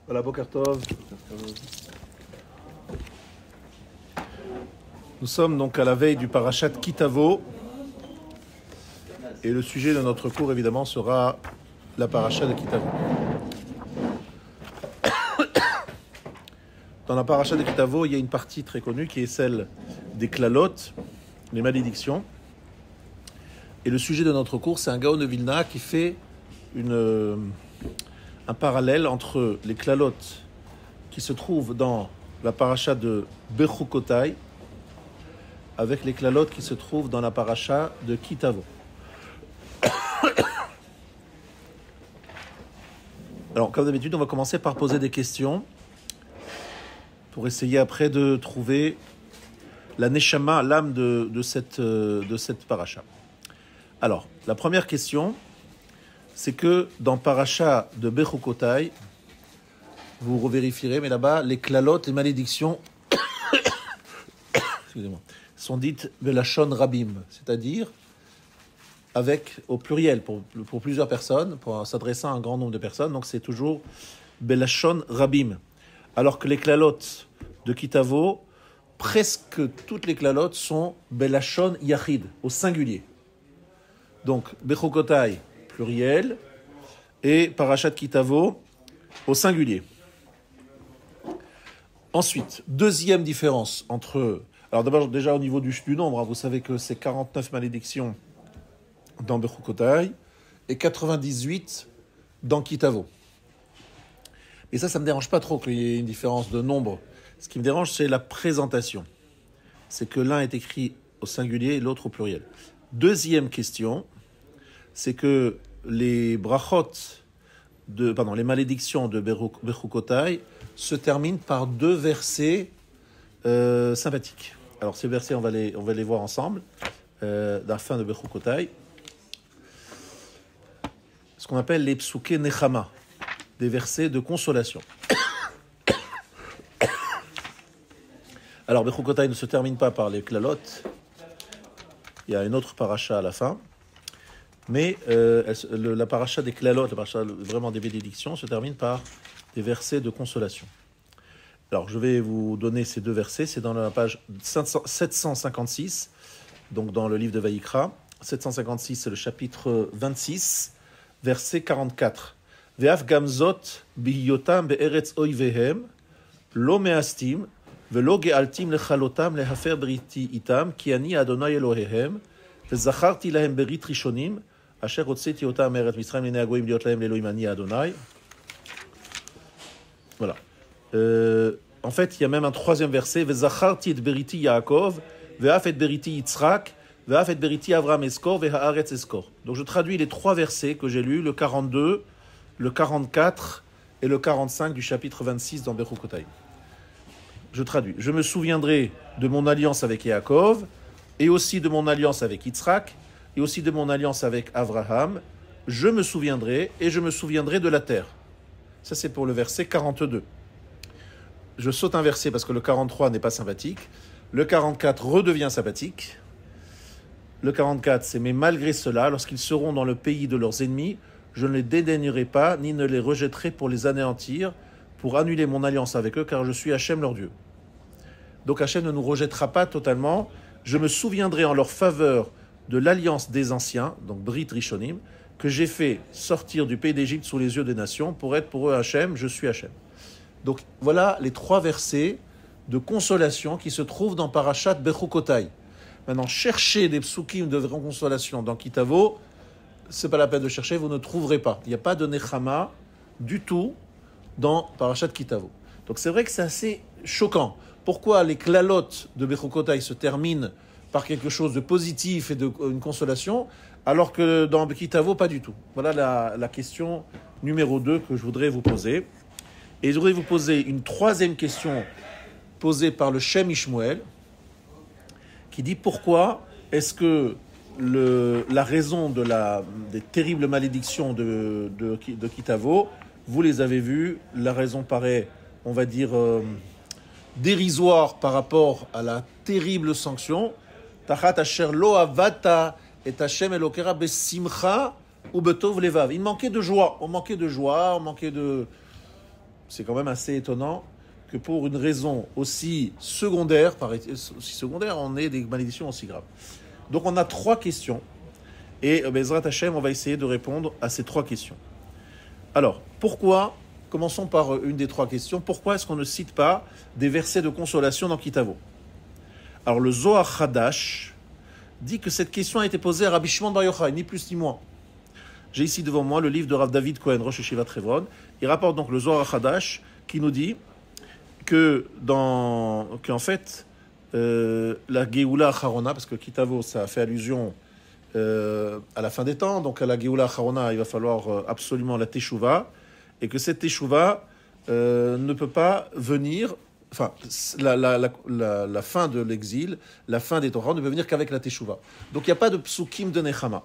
Voilà, Boker Tov. Nous sommes donc à la veille du parashat Kitavo. Et le sujet de notre cours, évidemment, sera la paracha de Kitavo. Dans la paracha de Kitavo, il y a une partie très connue qui est celle des klalot, les malédictions. Et le sujet de notre cours, c'est un Gaon de Vilna qui fait un parallèle entre les klalot qui se trouvent dans la paracha de Bechukotai avec les klalot qui se trouvent dans la paracha de Kitavo. Alors, comme d'habitude, on va commencer par poser des questions pour essayer après de trouver la neshama, l'âme de cette paracha. Alors, la première question, c'est que dans paracha de Bechukotai, vous revérifierez, mais là-bas, les klalot, les malédictions, excusez-moi, sont dites belashon rabim, c'est-à-dire avec au pluriel pour plusieurs personnes, pour s'adresser à un grand nombre de personnes. Donc c'est toujours belashon rabim. Alors que les klalot de Kitavo, presque toutes les klalot sont belashon yachid, au singulier. Donc Bechukotai, pluriel, et parashat Kitavo, au singulier. Ensuite, deuxième différence entre... Alors d'abord, déjà au niveau du nombre, vous savez que c'est 49 malédictions dans Bechukotai et 98 dans Kitavo. Et ça ne me dérange pas trop qu'il y ait une différence de nombre. Ce qui me dérange, c'est la présentation. C'est que l'un est écrit au singulier et l'autre au pluriel. Deuxième question, c'est que les brachot, les malédictions de Bechukotai se terminent par deux versets sympathiques. Alors ces versets, on va les voir ensemble, dans la fin de Bechukotai. Ce qu'on appelle les psuké nechama, des versets de consolation. Alors, Bechukotai ne se termine pas par les klalot. Il y a une autre paracha à la fin. Mais la paracha des klalot, la paracha vraiment des bénédictions, se termine par des versets de consolation. Alors, je vais vous donner ces deux versets. C'est dans la page 756, donc dans le livre de Vayikra. 756, c'est le chapitre 26. Verset 44. Ve'af gamzot biyotam be'eretz oivehem lo me'astim ve'lo ge'altim lechalotam lehafer briti itam ki ani Adonai Elohehem ve'zacharti lahem berit rishonim asher hotzeti otam me'eretz Mitzrayim lenei hagoyim liot lahem le'Elohim ani Adonai. Voilà. En fait, il y a même un troisième verset. Ve'zacharti et beriti Yaakov ve'af et beriti Yitzrak Ve'af et beriti Avram eskor ve'haaretz eskor. Donc je traduis les trois versets que j'ai lus, le 42, le 44 et le 45 du chapitre 26 dans Bechukotai. Je traduis. Je me souviendrai de mon alliance avec Yaakov, et aussi de mon alliance avec Yitzhak, et aussi de mon alliance avec Avraham. Je me souviendrai, et je me souviendrai de la terre. Ça c'est pour le verset 42. Je saute un verset parce que le 43 n'est pas sympathique. Le 44 redevient sympathique. Le 44, c'est « Mais malgré cela, lorsqu'ils seront dans le pays de leurs ennemis, je ne les dédaignerai pas, ni ne les rejetterai pour les anéantir, pour annuler mon alliance avec eux, car je suis Hachem leur Dieu. » Donc Hachem ne nous rejettera pas totalement. Je me souviendrai en leur faveur de l'alliance des anciens, donc Brit Rishonim, que j'ai fait sortir du pays d'Égypte sous les yeux des nations, pour être pour eux Hachem, je suis Hachem. Donc voilà les trois versets de consolation qui se trouvent dans Parashat Bechukotai. Maintenant, chercher des psukim de vraie consolation dans Kitavo, c'est pas la peine de chercher, vous ne trouverez pas. Il n'y a pas de nechama du tout dans Parashat Kitavo. Donc c'est vrai que c'est assez choquant. Pourquoi les klalot de Bechukotai se terminent par quelque chose de positif et une consolation, alors que dans Kitavo, pas du tout. Voilà la question numéro 2 que je voudrais vous poser. Et je voudrais vous poser une troisième question posée par le Shem Ishmuel, qui dit pourquoi est-ce que la raison des terribles malédictions de Kitavo, vous les avez vues, la raison paraît, on va dire, dérisoire par rapport à la terrible sanction. Tachat asher lo avata et Hashem elokera besimcha ou betov levav. Il manquait de joie, on manquait de c'est quand même assez étonnant que pour une raison aussi secondaire, on ait des malédictions aussi graves. Donc on a 3 questions, et Bezrat Hashem, on va essayer de répondre à ces 3 questions. Alors, pourquoi, commençons par une des 3 questions, pourquoi est-ce qu'on ne cite pas des versets de consolation dans Kitavo? Alors le Zohar Hadash dit que cette question a été posée à Rabbi Shimon Bar Yochai, ni plus ni moins. J'ai ici devant moi le livre de Rav David Cohen, Rosh Yeshivat Hebron. Il rapporte donc le Zohar Hadash qui nous dit qu'en fait, la Geoula Acharona, parce que Kitavo, ça fait allusion à la fin des temps, donc à la Geoula Acharona, il va falloir absolument la Teshuvah, et que cette Teshuvah ne peut pas venir, enfin, la fin de l'exil, la fin des Torahs ne peut venir qu'avec la Teshuvah. Donc il n'y a pas de psukim de Nechama.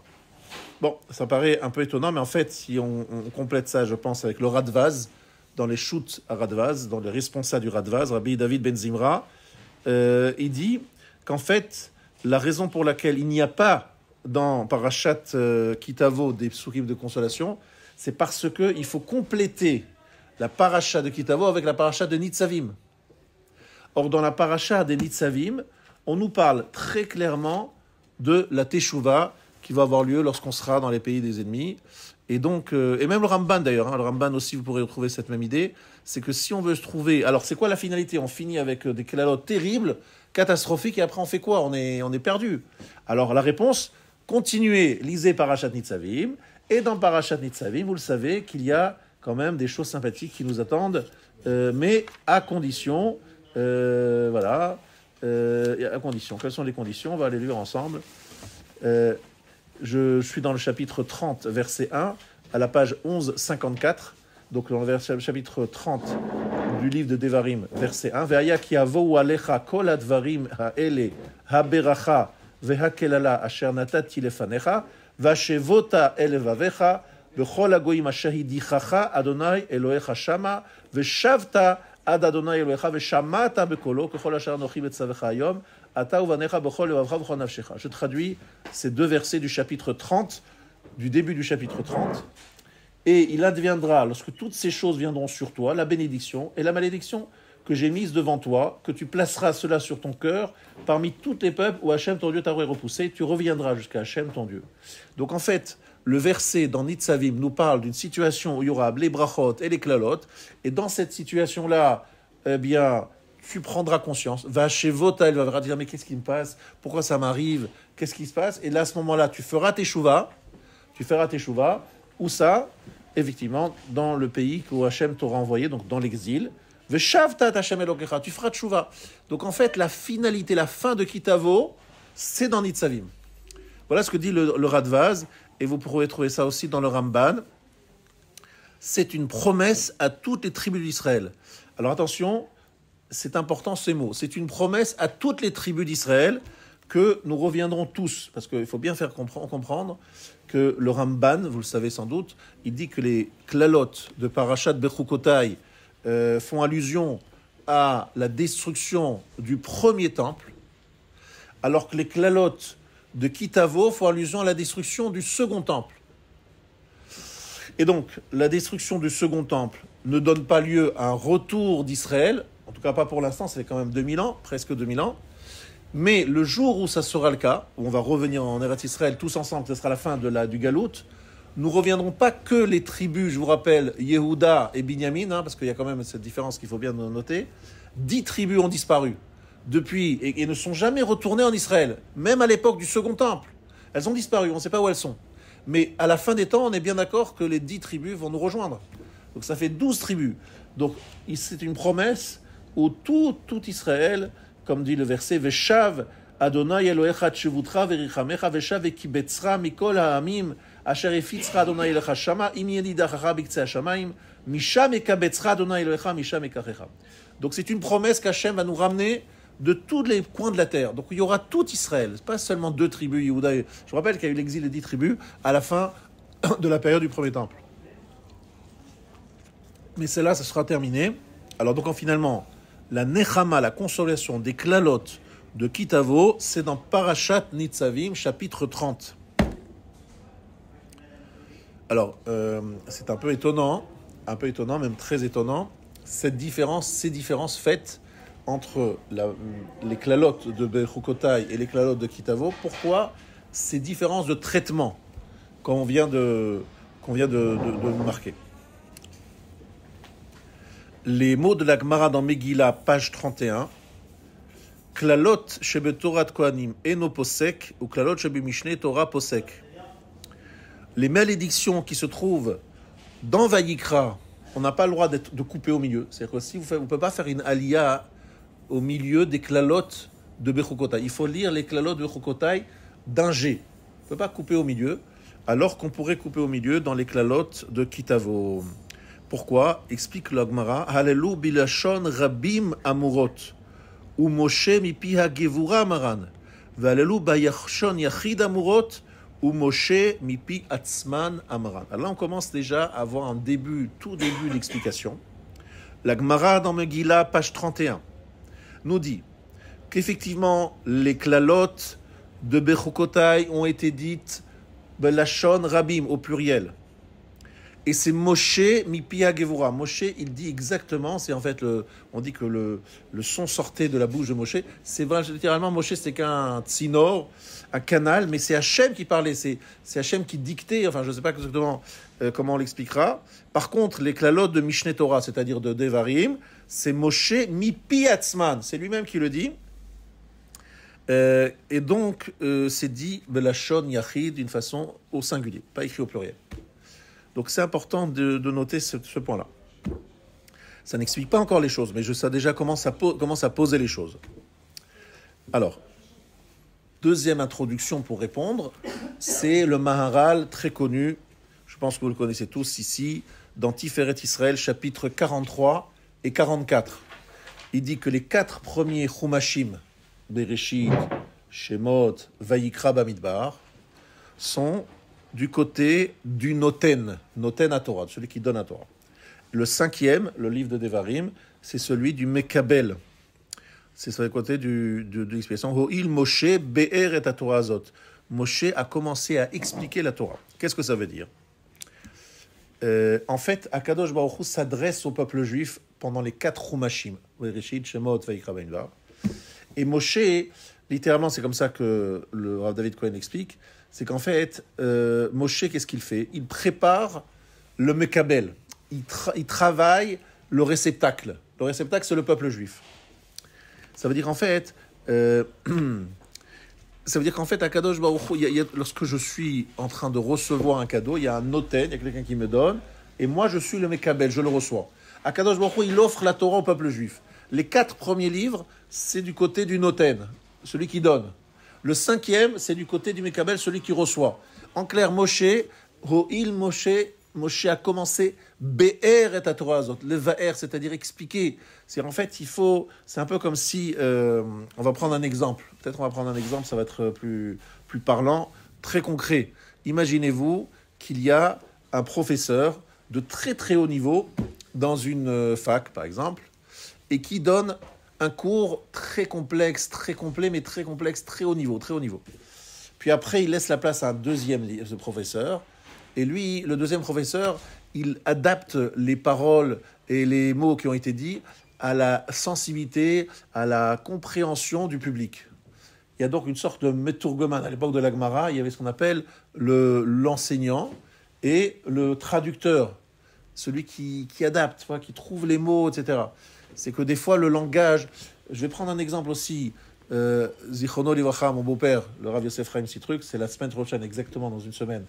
Bon, ça paraît un peu étonnant, mais en fait, si on complète ça, je pense, avec le Radvaz, dans les shoots à Radvaz, dans les responsables du Radvaz, Rabbi David Ben Zimra, il dit qu'en fait, la raison pour laquelle il n'y a pas dans Parashat Kitavo des psukim de consolation, c'est parce qu'il faut compléter la Parashat de Kitavo avec la Parashat de Nitzavim. Or, dans la Parashat de Nitzavim, on nous parle très clairement de la Teshuvah qui va avoir lieu lorsqu'on sera dans les pays des ennemis. Et donc, et même le Ramban d'ailleurs, le Ramban aussi, vous pourrez retrouver cette même idée, c'est que si on veut se trouver... Alors, c'est quoi la finalité? On finit avec des klalot terribles, catastrophiques, et après on fait quoi? On est perdu. Alors, la réponse, continuez, lisez Parashat Nitzavim, et dans Parashat Nitzavim, vous le savez qu'il y a quand même des choses sympathiques qui nous attendent, mais à condition, à condition. Quelles sont les conditions? On va aller lire ensemble. Je suis dans le chapitre 30, verset 1, à la page 1154, donc dans le chapitre 30 du livre de Devarim, verset 1. Ve'aya ki yavou alecha kol advarim ha'ele ha'beracha ve'hakelala asher natati lefanecha va'shevota el levavecha b'chol hagoyim asher hidichacha Adonai Elohecha shama ve'shavta ad Adonai Elohecha ve'shamata b'kolo kechol asher anochi betzavecha hayom. Je traduis ces 2 versets du chapitre 30, du début du chapitre 30. Et il adviendra, lorsque toutes ces choses viendront sur toi, la bénédiction et la malédiction que j'ai mise devant toi, que tu placeras cela sur ton cœur, parmi tous les peuples où Hachem ton Dieu t'aurait repoussé, tu reviendras jusqu'à Hachem ton Dieu. Donc en fait, le verset dans Nitzavim nous parle d'une situation où il y aura les brachot et les klalot, et dans cette situation-là, eh bien, tu prendras conscience, va chez Vota, elle va dire mais qu'est-ce qui me passe, pourquoi ça m'arrive, qu'est-ce qui se passe, et là à ce moment-là tu feras tes chouvas, où ça, effectivement, dans le pays où Hachem t'aura envoyé, donc dans l'exil, Veshavta Hachem Elokecha, tu feras tchouva. Donc en fait la finalité, la fin de Kitavo, c'est dans Nitzavim. Voilà ce que dit le Radvaz, et vous pourrez trouver ça aussi dans le Ramban. C'est une promesse à toutes les tribus d'Israël. Alors attention, c'est important ces mots. C'est une promesse à toutes les tribus d'Israël que nous reviendrons tous. Parce qu'il faut bien faire comprendre que le Ramban, vous le savez sans doute, il dit que les klalot de Parashat Bechukotai font allusion à la destruction du premier temple, alors que les klalot de Kitavo font allusion à la destruction du second temple. Et donc, la destruction du second temple ne donne pas lieu à un retour d'Israël, en tout cas pas pour l'instant, ça fait quand même 2000 ans, presque 2000 ans. Mais le jour où ça sera le cas, où on va revenir en Eretz Israël tous ensemble, ce sera la fin du Galout, nous ne reviendrons pas que les tribus, je vous rappelle, Yehuda et Binyamin, parce qu'il y a quand même cette différence qu'il faut bien noter. 10 tribus ont disparu depuis et ne sont jamais retournées en Israël, même à l'époque du second temple. Elles ont disparu, on ne sait pas où elles sont. Mais à la fin des temps, on est bien d'accord que les 10 tribus vont nous rejoindre. Donc ça fait 12 tribus. Donc c'est une promesse où tout Israël, comme dit le verset, Veshav Adonai Elohecha tshevutra verichamecha veshav ekibetzra mikol ha'amim asher efitzra Adonai Elohecha shama im yedidachacha biktzei hashamayim misham ekabetzra Adonai Elohecha misham ekachecha. Donc c'est une promesse qu'Hachem va nous ramener de tous les coins de la terre. Donc il y aura tout Israël, pas seulement 2 tribus, Yehuda. Je vous rappelle qu'il y a eu l'exil des 10 tribus à la fin de la période du premier temple. Mais celle-là, ça sera terminé. Alors donc finalement, la Nechama, la consolation des klalot de Kitavo, c'est dans Parashat Nitzavim, chapitre 30. Alors, c'est un peu étonnant, même très étonnant, ces différences faites entre les klalotes de Bechukotai et les klalotes de Kitavo. Pourquoi ces différences de traitement qu'on vient de marquer? Les mots de la Gemara dans Megillah, page 31. Klalot shebe Torah Kohanim eno posek ou klalot shebe Mishneh Torah posek. Les malédictions qui se trouvent dans Vayikra, on n'a pas le droit de couper au milieu. C'est-à-dire que si vous ne pouvez pas faire une aliyah au milieu des klalot de Bechukotai. Il faut lire les klalot de Bechukotai d'un G. On ne peut pas couper au milieu, alors qu'on pourrait couper au milieu dans les klalot de Kitavo. Pourquoi? Explique la Gemara. Halelu bilashon rabim amurot. Ou Moshe mipi hagevura maran. Valelu bayachon yachid amurot. Ou Moshe mipi atzman amaran. Alors là, on commence déjà à avoir un tout début d'explication. La Gemara dans Megillah, page 31, nous dit qu'effectivement, les klalot de Bechukotai ont été dites belashon rabim au pluriel. Et c'est Moshe mipi hagevura. Moshe, il dit exactement, c'est en fait, on dit que le son sortait de la bouche de Moshe. C'est vrai, littéralement, Moshe, c'était qu'un tsinor, un canal, mais c'est Hachem qui parlait, c'est Hachem qui dictait, enfin, je ne sais pas exactement comment on l'expliquera. Par contre, les klalot de Mishneh Torah, c'est-à-dire de Devarim, c'est Moshe mipi atzman, c'est lui-même qui le dit. Et donc, c'est dit belashon yachid d'une façon au singulier, pas écrit au pluriel. Donc c'est important de noter ce point-là. Ça n'explique pas encore les choses, mais ça déjà commence à poser les choses. Alors, deuxième introduction pour répondre, c'est le Maharal très connu, je pense que vous le connaissez tous ici, dans Tiferet Israël, chapitres 43 et 44. Il dit que les 4 premiers Chumashim, Bereshit, Shemot, Vayikra, Bamidbar, sont du côté du Noten à Torah, celui qui donne à Torah. Le 5e, le livre de Devarim, c'est celui du Mekabel. C'est sur le côté de l'expression Ho'il Moshe be'er et Torah azot. Moshe a commencé à expliquer la Torah. Qu'est-ce que ça veut dire? En fait, Akadosh Baruch Hu s'adresse au peuple juif pendant les 4 Chumashim, Bereshit, Shemot, Vayikra, Bamidbar. Et Moshe, littéralement, c'est comme ça que le Rav David Cohen explique, c'est qu'en fait, Moshe, qu'est-ce qu'il fait? Il prépare le Mekabel. Il travaille le réceptacle. Le réceptacle, c'est le peuple juif. Ça veut dire en fait, Akadosh Baruch Hu, lorsque je suis en train de recevoir un cadeau, il y a un noten, il y a quelqu'un qui me donne, et moi je suis le Mekabel, je le reçois. Akadosh Baruch Hu, il offre la Torah au peuple juif. Les 4 premiers livres, c'est du côté du noten, celui qui donne. Le 5e, c'est du côté du Mekabel, celui qui reçoit. En clair, Moshe a commencé be'er et Torah azot, le va'er, c'est-à-dire expliquer. C'est en fait, c'est un peu comme si, on va prendre un exemple. Peut-être on va prendre un exemple, ça va être plus parlant, très concret. Imaginez-vous qu'il y a un professeur de très très haut niveau dans une fac, par exemple, et qui donne un cours très complexe, très complet, mais très complexe, très haut niveau. Puis après, il laisse la place à un deuxième professeur. Et lui, le deuxième professeur, il adapte les paroles et les mots qui ont été dits à la sensibilité, à la compréhension du public. Il y a donc une sorte de meturgoman. À l'époque de la Gemara, il y avait ce qu'on appelle l'enseignant et le traducteur, celui qui adapte, qui trouve les mots, etc. C'est que des fois, le langage... Je vais prendre un exemple aussi. Zichrono Livracha, mon beau-père, le Rav Yosef Chaim Sitruk, c'est la semaine prochaine, exactement dans une semaine,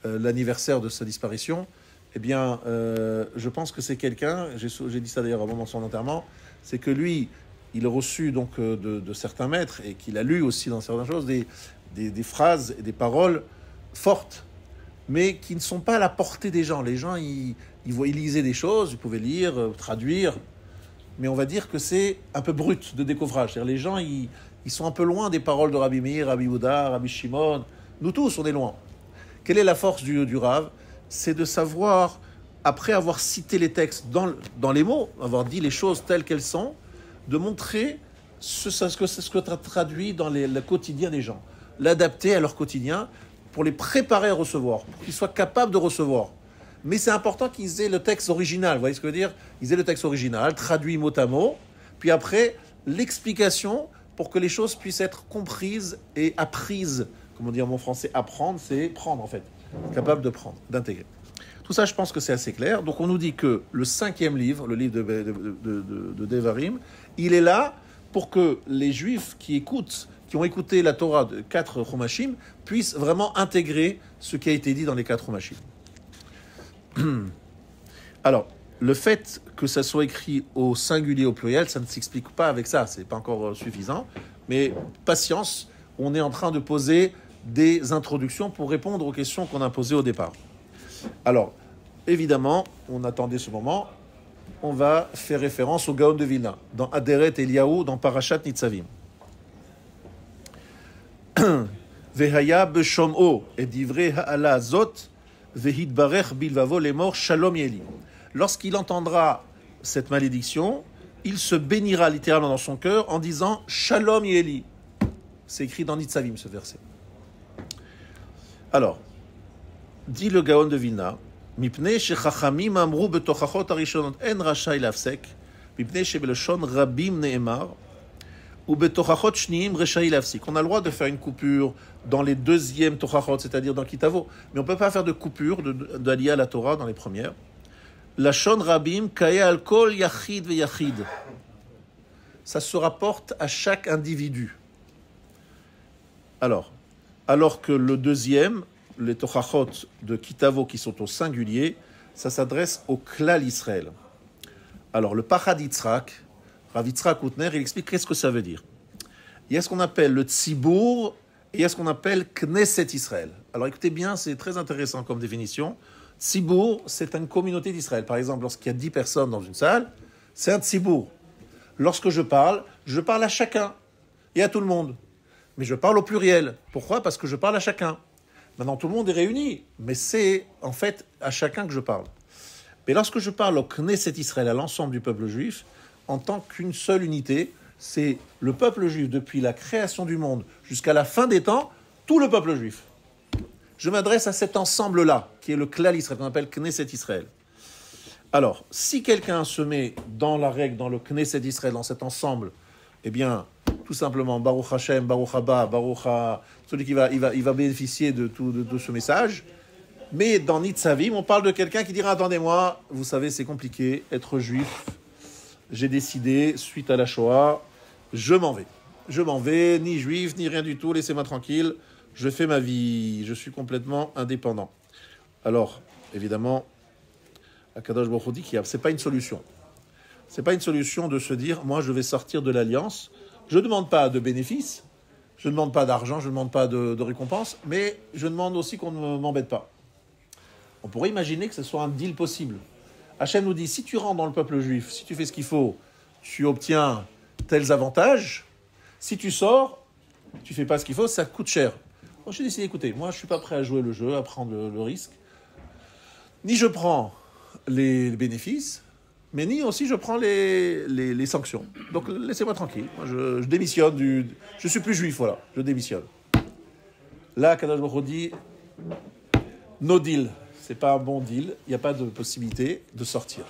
l'anniversaire de sa disparition. Eh bien, je pense que c'est quelqu'un, j'ai dit ça d'ailleurs au moment de son enterrement, c'est que lui, il a reçu donc de certains maîtres, et qu'il a lu aussi dans certaines choses, des phrases et des paroles fortes, mais qui ne sont pas à la portée des gens. Les gens, ils lisaient des choses, ils pouvaient lire, traduire, mais on va dire que c'est un peu brut de découvrage. C'est-à-dire les gens, ils sont un peu loin des paroles de Rabbi Meir, Rabbi Yehuda, Rabbi Shimon. Nous tous, on est loin. Quelle est la force du Rav? C'est de savoir, après avoir cité les textes dans les mots, avoir dit les choses telles qu'elles sont, de montrer ce que traduit dans le quotidien des gens. L'adapter à leur quotidien pour les préparer à recevoir, pour qu'ils soient capables de recevoir. Mais c'est important qu'ils aient le texte original, vous voyez ce que je veux dire? Ils aient le texte original, traduit mot à mot, puis après, l'explication pour que les choses puissent être comprises et apprises. Comment dire en mon français? Apprendre, c'est prendre en fait. Capable de prendre, d'intégrer. Tout ça, je pense que c'est assez clair. Donc on nous dit que le 5e livre, le livre de Devarim, il est là pour que les Juifs qui ont écouté la Torah de 4 Chumashim, puissent vraiment intégrer ce qui a été dit dans les 4 Chumashim. Alors, le fait que ça soit écrit au singulier, au pluriel, ça ne s'explique pas avec ça, c'est pas encore suffisant. Mais patience, on est en train de poser des introductions pour répondre aux questions qu'on a posées au départ. Alors, évidemment, on attendait ce moment, on va faire référence au Gaon de Vilna, dans Aderet Eliyahu, dans Parashat Nitzavim. Vehaya b'shom'o et divrei ha'ala zot vehitbarech bilvavo lemor shalom yeli. Lorsqu'il entendra cette malédiction, il se bénira littéralement dans son cœur en disant Shalom Yeli. C'est écrit dans Nitzavim ce verset. Alors, dit le Gaon de Vilna, Mipnei shechachamim amru betochachot harishonot en rashai lafsek, mipnei shebelshon rabim neemar, ou betochachot shniim reshai lafsik. On a le droit de faire une coupure dans les deuxièmes tochachot, c'est-à-dire dans Kitavo, mais on ne peut pas faire de coupure d'Aliyah à la Torah dans les premières. Lashon rabim kaye al kol yachid ve yachid. Ça se rapporte à chaque individu. Alors que le deuxième, les tochachot de Kitavo qui sont au singulier, ça s'adresse au klal Israël. Alors le Pachad Yitzhak, Rav Yitzhak Utner, il explique qu'est-ce que ça veut dire. Il y a ce qu'on appelle le Tzibour et il y a ce qu'on appelle Knesset Israël. Alors écoutez bien, c'est très intéressant comme définition. Tzibour, c'est une communauté d'Israël. Par exemple, lorsqu'il y a 10 personnes dans une salle, c'est un Tzibour. Lorsque je parle à chacun et à tout le monde. Mais je parle au pluriel. Pourquoi? Parce que je parle à chacun. Maintenant, tout le monde est réuni, mais c'est en fait à chacun que je parle. Mais lorsque je parle au Knesset Israël, à l'ensemble du peuple juif, en tant qu'une seule unité, c'est le peuple juif depuis la création du monde jusqu'à la fin des temps, tout le peuple juif. Je m'adresse à cet ensemble-là, qui est le Klal Israël, qu'on appelle Knesset Israël. Alors, si quelqu'un se met dans la règle, dans le Knesset Israël, dans cet ensemble, eh bien, tout simplement, Baruch Hashem, Baruch Haba, celui qui va bénéficier de ce message. Mais dans Nitzavim, on parle de quelqu'un qui dira, attendez-moi, vous savez, c'est compliqué, être juif, j'ai décidé, suite à la Shoah, je m'en vais, ni juif, ni rien du tout, laissez-moi tranquille. Je fais ma vie, je suis complètement indépendant. Alors, évidemment, Akadosh Baruch Hu dit que ce n'est pas une solution. Ce n'est pas une solution de se dire, moi je vais sortir de l'alliance, je ne demande pas de bénéfices, je ne demande pas d'argent, je ne demande pas de récompense, mais je demande aussi qu'on ne m'embête pas. On pourrait imaginer que ce soit un deal possible. Hachem nous dit, si tu rentres dans le peuple juif, si tu fais ce qu'il faut, tu obtiens tels avantages. Si tu sors, tu ne fais pas ce qu'il faut, ça coûte cher. Moi, j'ai décidé, écoutez, moi, je ne suis pas prêt à jouer le jeu, à prendre le risque. Ni je prends les bénéfices, mais ni aussi je prends les sanctions. Donc, laissez-moi tranquille. Moi, je démissionne je ne suis plus juif, voilà. Je démissionne. Là, Kadosh Baruch Hu dit, no deal. Ce n'est pas un bon deal. Il n'y a pas de possibilité de sortir.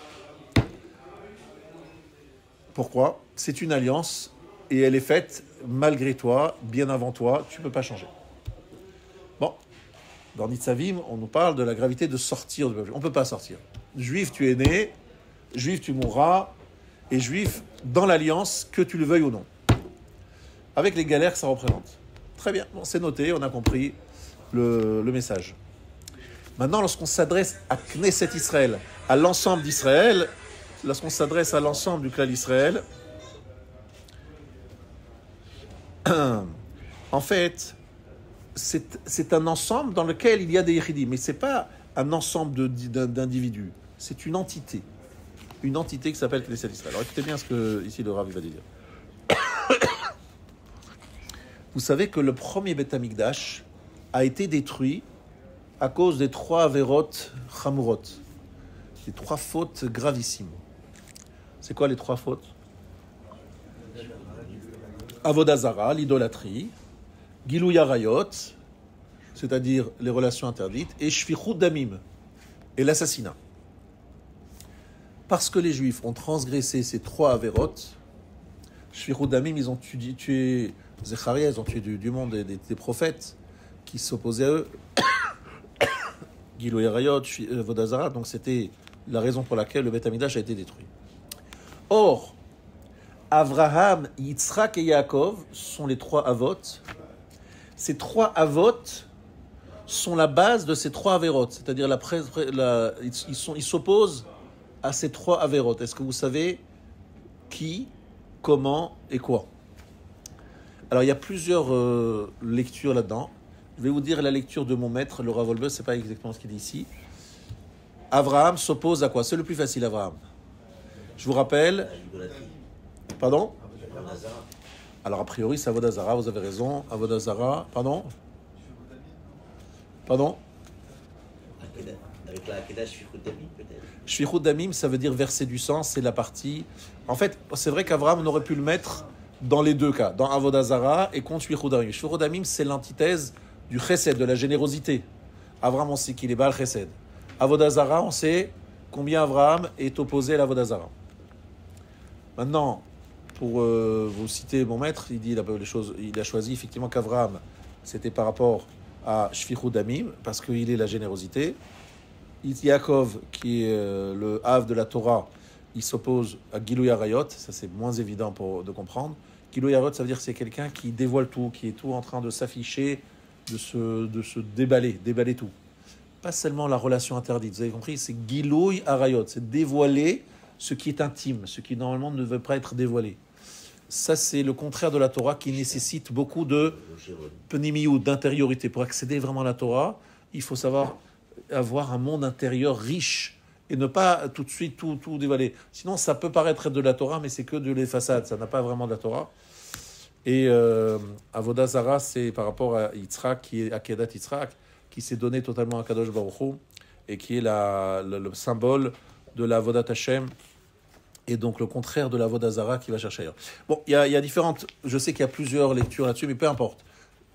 Pourquoi? C'est une alliance et elle est faite malgré toi, bien avant toi. Tu ne peux pas changer. Bon, dans Nitzavim, on nous parle de la gravité de sortir du peuple. On ne peut pas sortir. Juif, tu es né, juif, tu mourras, et juif, dans l'alliance, que tu le veuilles ou non. Avec les galères que ça représente. Très bien, bon, c'est noté, on a compris le message. Maintenant, lorsqu'on s'adresse à Knesset Israël, à l'ensemble d'Israël, lorsqu'on s'adresse à l'ensemble du clan d'Israël, en fait, c'est un ensemble dans lequel il y a des yéchidim, mais ce n'est pas un ensemble d'individus, c'est une entité qui s'appelle Knesset Israël. Alors écoutez bien ce que ici le Rav va dire. Vous savez que le premier Beth Amikdash a été détruit à cause des 3 averot chamurot, les 3 fautes gravissimes. C'est quoi les 3 fautes? Avodah Zara, l'idolâtrie, Gilou Yarayot, c'est-à-dire les relations interdites, et Shfichut Damim, et l'assassinat. Parce que les Juifs ont transgressé ces trois avérotes, Shfichut Damim, ils ont tué Zecharia, ils ont tué du monde des prophètes qui s'opposaient à eux. Gilui Arayot, Vodazara, donc c'était la raison pour laquelle le Beth Amikdash a été détruit. Or, Avraham, Yitzhak et Yaakov sont les trois avot. Ces trois avot sont la base de ces trois avérotes, c'est-à-dire ils s'opposent à ces trois avérotes. Est-ce que vous savez qui, comment et quoi? Alors il y a plusieurs lectures là-dedans. Je vais vous dire la lecture de mon maître, le Rav Wolbe, c'est pas exactement ce qu'il dit ici. Avraham s'oppose à quoi? C'est le plus facile, Avraham. Je vous rappelle. Pardon? Alors a priori c'est Avodazara, vous avez raison. Avodazara, pardon? Pardon? Avec la Hakeda Shfichut Damim, peut-être. Shfichut Damim, ça veut dire verser du sang, c'est la partie... En fait, c'est vrai qu'Avraham, on aurait pu le mettre dans les deux cas, dans Avodazara et contre Shfichut Damim. Shfichut Damim, c'est l'antithèse du chesed, de la générosité. Avraham, on sait qu'il est Baal chesed. Avodazara, on sait combien Avraham est opposé à l'Avodazara. Maintenant, pour vous citer mon maître, il dit les choses, il a choisi effectivement qu'Avraham, c'était par rapport à Shfichut Damim, parce qu'il est la générosité. Yaakov, qui est le Hav de la Torah, il s'oppose à Gilui Arayot, ça c'est moins évident de comprendre. Gilui Arayot, ça veut dire que c'est quelqu'un qui dévoile tout, qui est tout en train de s'afficher, de se déballer tout. Pas seulement la relation interdite, vous avez compris, c'est Gilui Arayot, c'est dévoiler ce qui est intime, ce qui normalement ne veut pas être dévoilé. Ça c'est le contraire de la Torah qui nécessite beaucoup de penimiou, d'intériorité. Pour accéder vraiment à la Torah, il faut savoir avoir un monde intérieur riche et ne pas tout de suite tout dévoiler. Sinon, ça peut paraître être de la Torah, mais c'est que de les façades. Ça n'a pas vraiment de la Torah. Et Avodazara, c'est par rapport à Yitzhak, qui est Akedat Yitzhak, qui s'est donné totalement à Kadosh Baruch Hu, et qui est le symbole de la Avodat Hashem, et donc le contraire de la Avodazara qui va chercher ailleurs. Bon, il y a différentes... Je sais qu'il y a plusieurs lectures là-dessus, mais peu importe.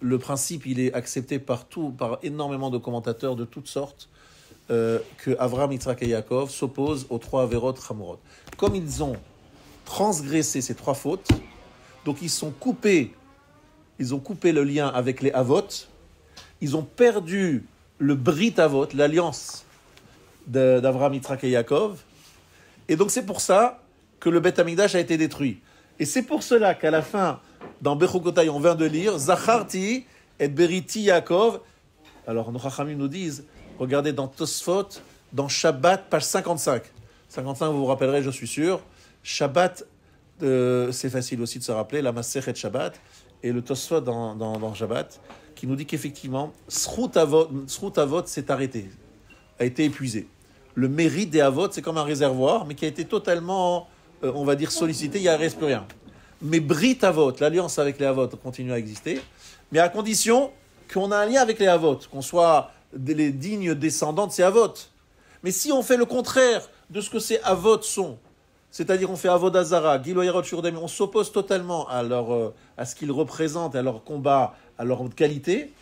Le principe, il est accepté par énormément de commentateurs de toutes sortes, que Avraham, Yitzhak et Yaakov s'opposent aux trois Averot Chamorot. Comme ils ont transgressé ces trois fautes, donc ils ont coupé le lien avec les Avot, ils ont perdu le Brit Avot, l'alliance d'Avraham, Yitzhak et Yaakov, et donc c'est pour ça que le Beth Amikdash a été détruit. Et c'est pour cela qu'à la fin, dans Bechukotai, on vient de lire Zacharti et Beriti Yaakov. Alors, nos Chachamim nous disent, regardez dans Tosfot, dans Shabbat, page 55. 55, vous vous rappellerez, je suis sûr. Shabbat, c'est facile aussi de se rappeler, la Masechet Shabbat, et le Tosfot dans Shabbat, qui nous dit qu'effectivement, Srut Avot s'est arrêté, a été épuisé. Le mérite des Avot, c'est comme un réservoir, mais qui a été totalement, on va dire, sollicité, il n'y reste plus rien. Mais Brit Avot, l'alliance avec les Avot continue à exister, mais à condition qu'on ait un lien avec les Avot, qu'on soit les dignes descendants de ces Avot. Mais si on fait le contraire de ce que ces Avot sont, c'est-à-dire on fait Avodazara, Gilui Arayot Shfichut Damim, on s'oppose totalement à ce qu'ils représentent, à leur combat, à leur qualité,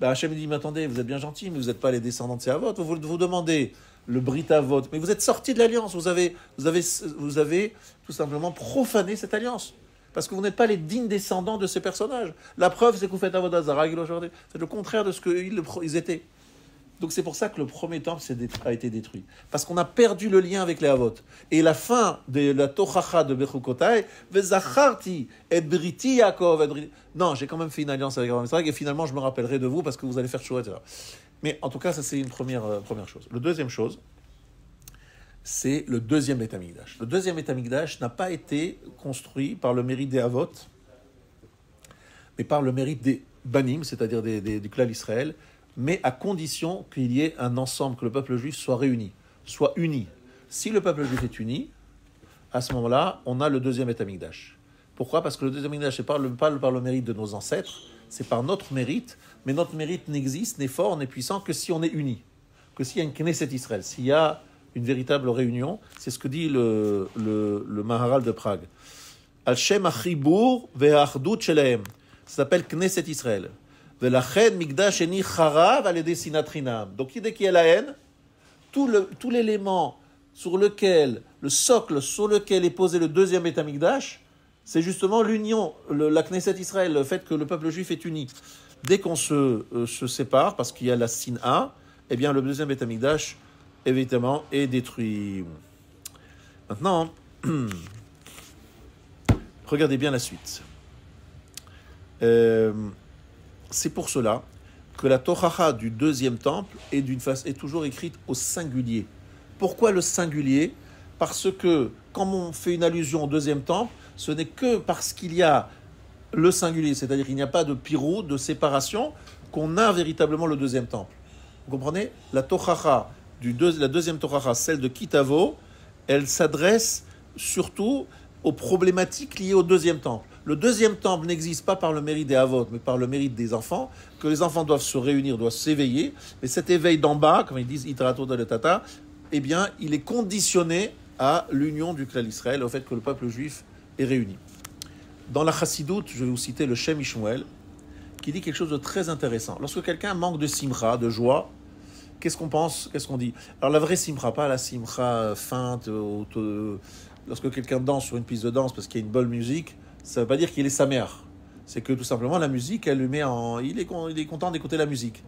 Hachem dit, mais attendez, vous êtes bien gentils, mais vous n'êtes pas les descendants de ces Avot, vous demandez le Brit Avot, mais vous êtes sortis de l'alliance, vous avez tout simplement profané cette alliance. Parce que vous n'êtes pas les dignes descendants de ces personnages. La preuve, c'est que vous faites Avodazara, c'est le contraire de ce qu'ils étaient. Donc c'est pour ça que le premier temple a été détruit. Parce qu'on a perdu le lien avec les Avot. Et la fin de la Tochacha de Bechukotai, Vezacharti et Briti Yaakov. Non, j'ai quand même fait une alliance avec Avraham Yitzhak et finalement je me rappellerai de vous parce que vous allez faire chouette, etc. Mais en tout cas, ça c'est une première chose. La deuxième chose, c'est le deuxième Beth Amikdash. Le deuxième Beth Amikdash n'a pas été construit par le mérite des Avot, mais par le mérite des Banim, c'est-à-dire du clan d'Israël, mais à condition qu'il y ait un ensemble, que le peuple juif soit réuni, soit uni. Si le peuple juif est uni, à ce moment-là, on a le deuxième Beth Amikdash. Pourquoi ? Parce que le deuxième Beth Amikdash, c'est pas par le mérite de nos ancêtres, c'est par notre mérite, mais notre mérite n'existe, n'est fort, n'est puissant que si on est uni, que s'il y a une Knesset Israël, s'il y a une véritable réunion, c'est ce que dit le Maharal de Prague. Al-Shem Achibur ve'achdut shelahem. Ça s'appelle Knesset Israël. Ve'lachen migdash eni charav al-yedei sinat chinam. Donc dès qu'il y a la haine, tout l'élément sur lequel, le socle sur lequel est posé le deuxième Beth Amikdash, c'est justement l'union, la Knesset Israël, le fait que le peuple juif est uni. Dès qu'on se sépare, parce qu'il y a la Sin'a, eh bien le deuxième Beth Amikdash, évidemment, est détruit. Maintenant, regardez bien la suite. C'est pour cela que la Tochacha du deuxième temple est toujours écrite au singulier. Pourquoi le singulier ? Parce que quand on fait une allusion au deuxième temple, ce n'est que parce qu'il y a le singulier, c'est-à-dire qu'il n'y a pas de pirou, de séparation, qu'on a véritablement le deuxième temple. Vous comprenez ? La Tochacha, la deuxième Tochacha, celle de Kitavo, elle s'adresse surtout aux problématiques liées au deuxième temple. Le deuxième temple n'existe pas par le mérite des Havot, mais par le mérite des enfants, que les enfants doivent se réunir, doivent s'éveiller. Mais cet éveil d'en bas, comme ils disent, Itarato de Tata, eh bien, il est conditionné à l'union du clan Israël, au fait que le peuple juif est réuni. Dans la Chassidoute, je vais vous citer le Shem Ishmuel, qui dit quelque chose de très intéressant. Lorsque quelqu'un manque de simcha, de joie, qu'est-ce qu'on pense, qu'est-ce qu'on dit ? Alors la vraie simcha, pas la simcha feinte, lorsque quelqu'un danse sur une piste de danse parce qu'il y a une bonne musique, ça ne veut pas dire qu'il est sa mère. C'est que tout simplement la musique, elle lui met en... Il est content d'écouter la musique.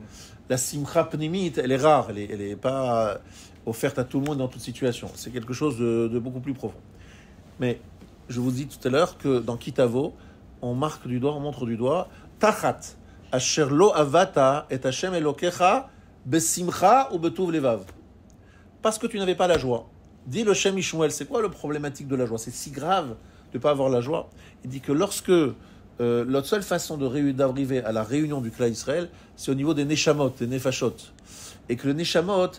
La simcha pnimit, elle est rare, elle est pas offerte à tout le monde dans toute situation. C'est quelque chose de beaucoup plus profond. Mais je vous dis tout à l'heure que dans Kitavo, on montre du doigt, Tachat, asher lo avata et Hashem elokecha besimcha ou betuv levav. Parce que tu n'avais pas la joie. Dit le Shem Ishmuel, c'est quoi le problématique de la joie ? C'est si grave de ne pas avoir la joie. Il dit que lorsque la seule façon d'arriver à la réunion du clan Israël, c'est au niveau des Neshamot, des Nefashot. Et que le Neshamot,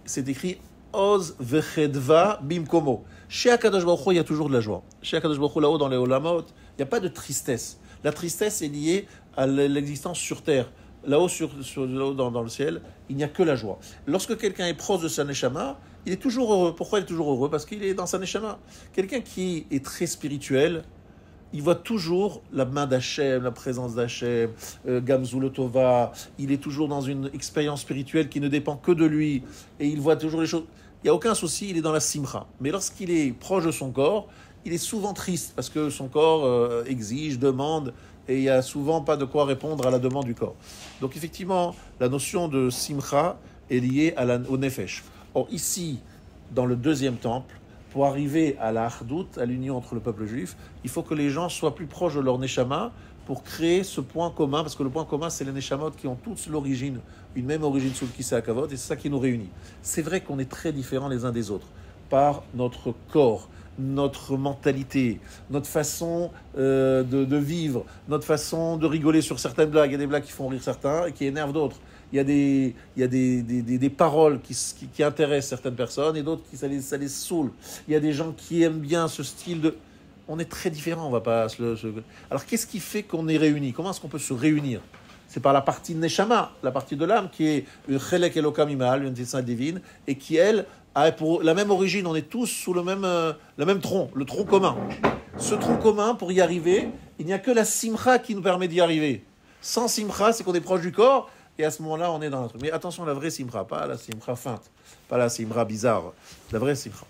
c'est écrit Oz vechedva bimkomo. Chez Akadosh Baruch Hu, il y a toujours de la joie. Chez Akadosh Baruch Hu, là-haut dans les Olamot, il n'y a pas de tristesse. La tristesse est liée à l'existence sur terre. Là-haut, là-haut dans le ciel, il n'y a que la joie. Lorsque quelqu'un est proche de sa Neshama, il est toujours heureux. Pourquoi il est toujours heureux ? Parce qu'il est dans sa Neshama. Quelqu'un qui est très spirituel, il voit toujours la main d'Hachem, la présence d'Hachem, Gamzou le Tova. Il est toujours dans une expérience spirituelle qui ne dépend que de lui. Et il voit toujours les choses. Il n'y a aucun souci, il est dans la simcha. Mais lorsqu'il est proche de son corps, il est souvent triste parce que son corps exige, demande, et il n'y a souvent pas de quoi répondre à la demande du corps. Donc effectivement, la notion de simcha est liée au nefesh. Or ici, dans le deuxième temple, pour arriver à la hardout, à l'union entre le peuple juif, il faut que les gens soient plus proches de leur neshama pour créer ce point commun, parce que le point commun, c'est les neshamot qui ont tous l'origine, une même origine sous le Kisei HaKavod, et c'est ça qui nous réunit. C'est vrai qu'on est très différents les uns des autres, par notre corps, notre mentalité, notre façon de vivre, notre façon de rigoler sur certaines blagues. Il y a des blagues qui font rire certains et qui énervent d'autres. Il y a des paroles qui intéressent certaines personnes et d'autres qui ça les saoule. Il y a des gens qui aiment bien ce style de... On est très différents, on va pas Alors qu'est-ce qui fait qu'on est réunis ? Comment est-ce qu'on peut se réunir ? C'est par la partie Neshama, la partie de l'âme, qui est une Chelek Elokam Imal, une dessin divine, et qui, elle, a pour la même origine. On est tous sous le même tronc, le tronc commun. Ce tronc commun, pour y arriver, il n'y a que la simcha qui nous permet d'y arriver. Sans simcha, c'est qu'on est proche du corps, et à ce moment-là, on est dans notre... Mais attention, la vraie simcha, pas la simcha feinte, pas la simcha bizarre, la vraie simcha.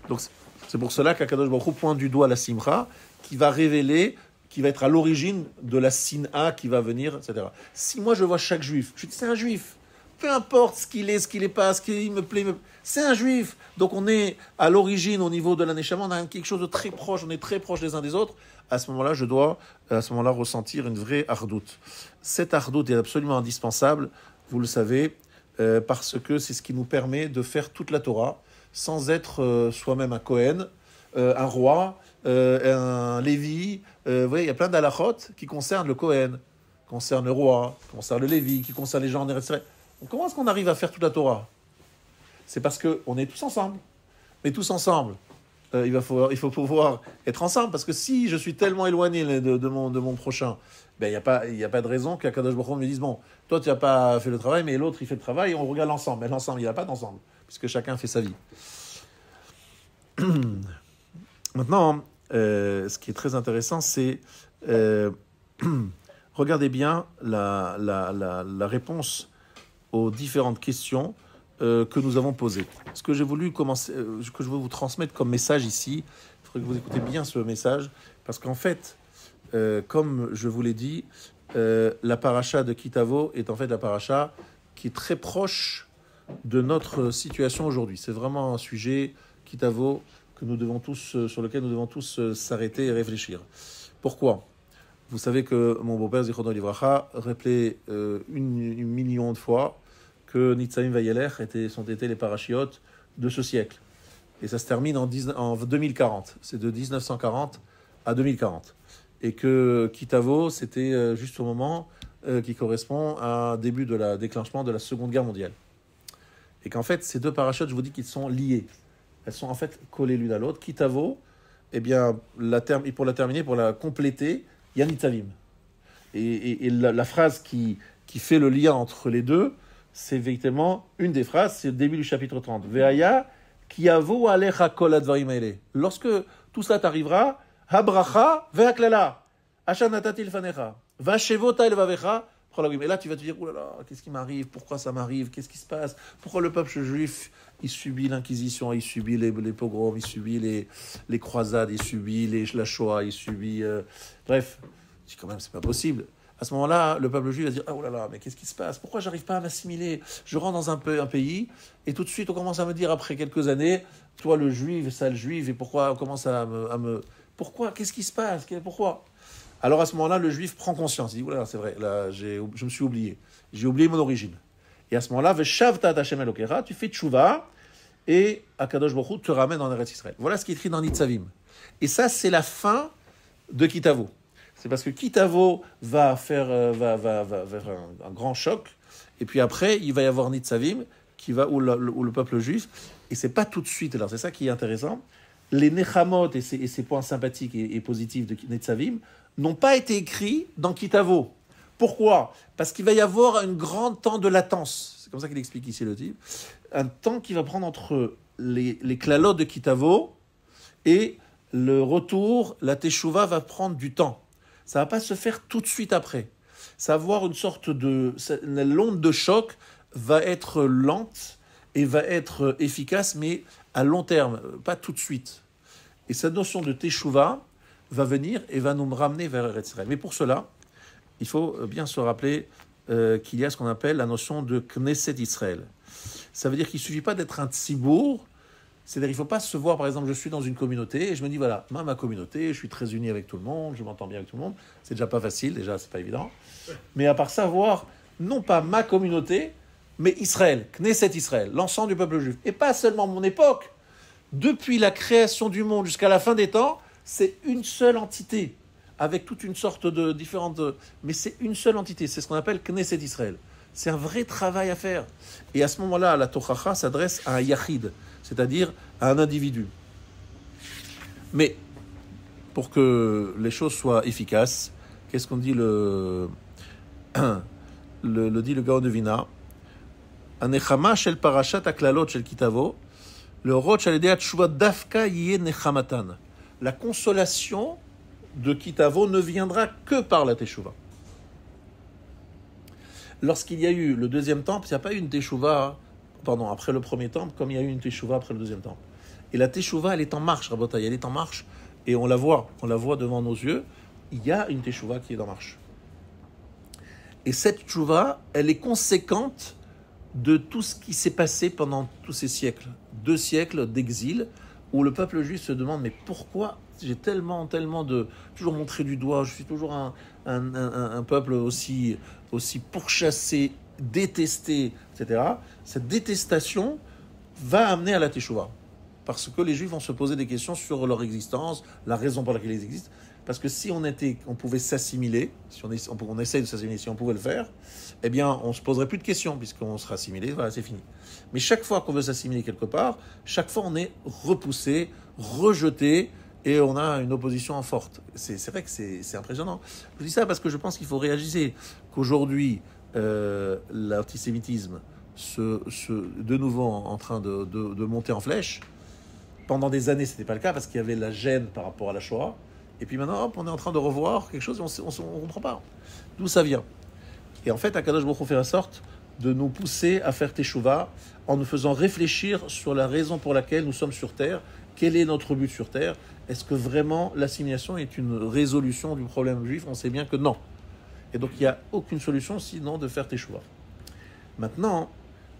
Donc, c'est pour cela qu'Akadosh Baruch Hu pointe du doigt la simcha, qui va révéler, qui va être à l'origine de la sin'a qui va venir, etc. Si moi je vois chaque juif, je dis c'est un juif, peu importe ce qu'il est, ce qu'il n'est pas, ce qu'il me plaît, c'est un juif. Donc on est à l'origine, au niveau de la neshama, on a quelque chose de très proche, on est très proches les uns des autres. À ce moment-là, je dois ressentir une vraie hardoute. Cette hardoute est absolument indispensable, vous le savez, parce que c'est ce qui nous permet de faire toute la Torah, sans être soi-même un Kohen, un roi, un Lévi. Vous voyez, il y a plein d'halachot qui concernent le Kohen, qui concernent le roi, qui concernent le Lévi, qui concernent les gens en Eretz Israël. Comment est-ce qu'on arrive à faire toute la Torah ? C'est parce qu'on est tous ensemble. Mais tous ensemble, il faut pouvoir être ensemble. Parce que si je suis tellement éloigné de mon prochain, ben, il n'y a pas de raison qu'Akadosh Baruch Hu me dise, bon, toi tu n'as pas fait le travail, mais l'autre il fait le travail, et on regarde l'ensemble. Mais l'ensemble, il n'y a pas d'ensemble, puisque chacun fait sa vie. Maintenant, ce qui est très intéressant, c'est... regardez bien la réponse aux différentes questions que nous avons posées. Ce que j'ai voulu commencer, que je veux vous transmettre comme message ici, il faudrait que vous écoutez bien ce message, parce qu'en fait, comme je vous l'ai dit, la paracha de Kitavo est en fait la paracha qui est très proche de notre situation aujourd'hui. C'est vraiment un sujet, Kitavo, que nous devons tous, sur lequel nous devons tous s'arrêter et réfléchir. Pourquoi ? Vous savez que mon beau-père, Zichrono Livracha, rappelait 1 million de fois que Nitzaim Vayelech sont été les parachiotes de ce siècle. Et ça se termine en 2040. C'est de 1940 à 2040. Et que Kitavo, c'était juste au moment qui correspond à début de la déclenchement de la Seconde Guerre mondiale. Et qu'en fait, ces deux parachutes, je vous dis qu'ils sont liés. Elles sont en fait collées l'une à l'autre. Kitavo, eh bien, pour la terminer, pour la compléter, il y a Nitzavim. Et la phrase qui fait le lien entre les deux, c'est effectivement une des phrases, c'est le début du chapitre 30. Ve'aya kiavo alecha kol advarim haele. Lorsque tout ça t'arrivera, habracha ve'aklala, asher natati lefanecha, va'shevota elvavecha. Et là, tu vas te dire, oh là là, qu'est-ce qui m'arrive? Pourquoi ça m'arrive? Qu'est-ce qui se passe? Pourquoi le peuple juif, il subit l'inquisition, il subit les pogroms, il subit les croisades, il subit la Shoah, il subit... Bref, je dis quand même, c'est pas possible. À ce moment-là, le peuple juif va dire, oh là là, mais qu'est-ce qui se passe? Pourquoi j'arrive pas à m'assimiler? Je rentre dans un pays, et tout de suite, on commence à me dire, après quelques années, toi le juif, sale juif, et pourquoi on commence à me... Pourquoi? Qu'est-ce qui se passe? Pourquoi? Alors à ce moment-là, le juif prend conscience. Il dit, oula, c'est vrai, là, je me suis oublié. J'ai oublié mon origine. Et à ce moment-là, Veshavta Hashem Elokera, tu fais tchouva, et Akadosh Baruch Hu te ramène en Eretz Israël. Voilà ce qui est écrit dans Nitzavim. Et ça, c'est la fin de Kitavo. C'est parce que Kitavo va faire un grand choc, et puis après, il va y avoir Nitzavim, où le peuple juif, et c'est pas tout de suite, alors c'est ça qui est intéressant, les Nechamot et ces points sympathiques et positifs de Nitzavim n'ont pas été écrits dans Kitavo. Pourquoi? Parce qu'il va y avoir un grand temps de latence. C'est comme ça qu'il explique ici le type. Un temps qui va prendre entre les klalotes de Kitavo et le retour, la teshuva va prendre du temps. Ça ne va pas se faire tout de suite après. Ça va avoir une sorte de... L'onde de choc va être lente et va être efficace, mais à long terme, pas tout de suite. Et cette notion de teshuva va venir et va nous ramener vers Eretz Israël. Mais pour cela, il faut bien se rappeler qu'il y a ce qu'on appelle la notion de Knesset Israël. Ça veut dire qu'il ne suffit pas d'être un tzibour, c'est-à-dire qu'il ne faut pas se voir, par exemple, je suis dans une communauté et je me dis, voilà, ma communauté, je suis très uni avec tout le monde, je m'entends bien avec tout le monde, c'est déjà pas facile, déjà, c'est pas évident. Mais à part ça, voir, non pas ma communauté, mais Israël, Knesset Israël, l'ensemble du peuple juif. Et pas seulement mon époque, depuis la création du monde jusqu'à la fin des temps, c'est une seule entité, avec toute une sorte de différentes... Mais c'est une seule entité, c'est ce qu'on appelle Knesset Israël. C'est un vrai travail à faire. Et à ce moment-là, la Tochacha s'adresse à un yachid, c'est-à-dire à un individu. Mais, pour que les choses soient efficaces, qu'est-ce qu'on dit le Gaon de Vina? Anechama shel parashat aklalot shel kitavo, le roch shel edei tshuva dafka yeh nechamatan. La consolation de Kitavo ne viendra que par la teshuva. Lorsqu'il y a eu le deuxième temple, il n'y a pas eu une teshuva, après le premier temple, comme il y a eu une teshuva après le deuxième temple. Et la teshuva, elle est en marche, Rabotai, elle est en marche, et on la voit devant nos yeux, il y a une teshuva qui est en marche. Et cette teshuva, elle est conséquente de tout ce qui s'est passé pendant tous ces siècles. 2 siècles d'exil, où le peuple juif se demande, mais pourquoi j'ai tellement toujours montré du doigt, je suis toujours un peuple aussi pourchassé, détesté, etc. Cette détestation va amener à la teshuva. Parce que les juifs vont se poser des questions sur leur existence, la raison pour laquelle ils existent. Parce que si on pouvait s'assimiler, si on essaye de s'assimiler, si on pouvait le faire, eh bien, on ne se poserait plus de questions, puisqu'on sera assimilé, voilà, c'est fini. Mais chaque fois qu'on veut s'assimiler quelque part, chaque fois on est repoussé, rejeté, et on a une opposition forte. C'est vrai que c'est impressionnant. Je dis ça parce que je pense qu'il faut réaliser qu'aujourd'hui, l'antisémitisme, de nouveau en train de monter en flèche. Pendant des années, ce n'était pas le cas, parce qu'il y avait la gêne par rapport à la Shoah. Et puis maintenant, hop, on est en train de revoir quelque chose, et on ne comprend pas d'où ça vient. Et en fait, Akadosh Baruch Hu fait en sorte de nous pousser à faire Teshuvah en nous faisant réfléchir sur la raison pour laquelle nous sommes sur Terre. Quel est notre but sur Terre? Est-ce que vraiment l'assimilation est une résolution du problème juif? On sait bien que non. Et donc il n'y a aucune solution sinon de faire Teshuvah. Maintenant,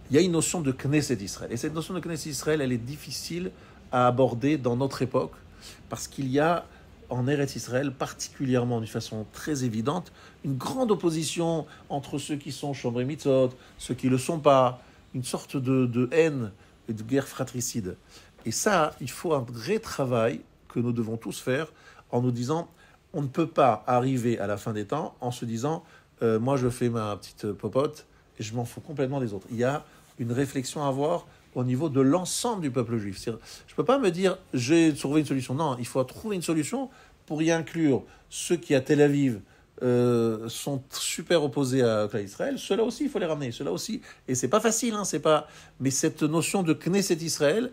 il y a une notion de Knesset Israël. Et cette notion de Knesset Israël, elle est difficile à aborder dans notre époque parce qu'il y a en Eretz Israël, particulièrement d'une façon très évidente, une grande opposition entre ceux qui sont Shomrei Mitzvot, ceux qui ne le sont pas, une sorte de haine et de guerre fratricide. Et ça, il faut un vrai travail que nous devons tous faire en nous disant, on ne peut pas arriver à la fin des temps en se disant, moi je fais ma petite popote et je m'en fous complètement des autres. Il y a une réflexion à avoir au niveau de l'ensemble du peuple juif. Je ne peux pas me dire, j'ai trouvé une solution. Non, il faut trouver une solution pour y inclure ceux qui, à Tel Aviv, sont super opposés à Israël. Ceux-là aussi, il faut les ramener. Ceux-là aussi. Et c'est pas facile, hein, c'est pas... Mais cette notion de Knesset Israël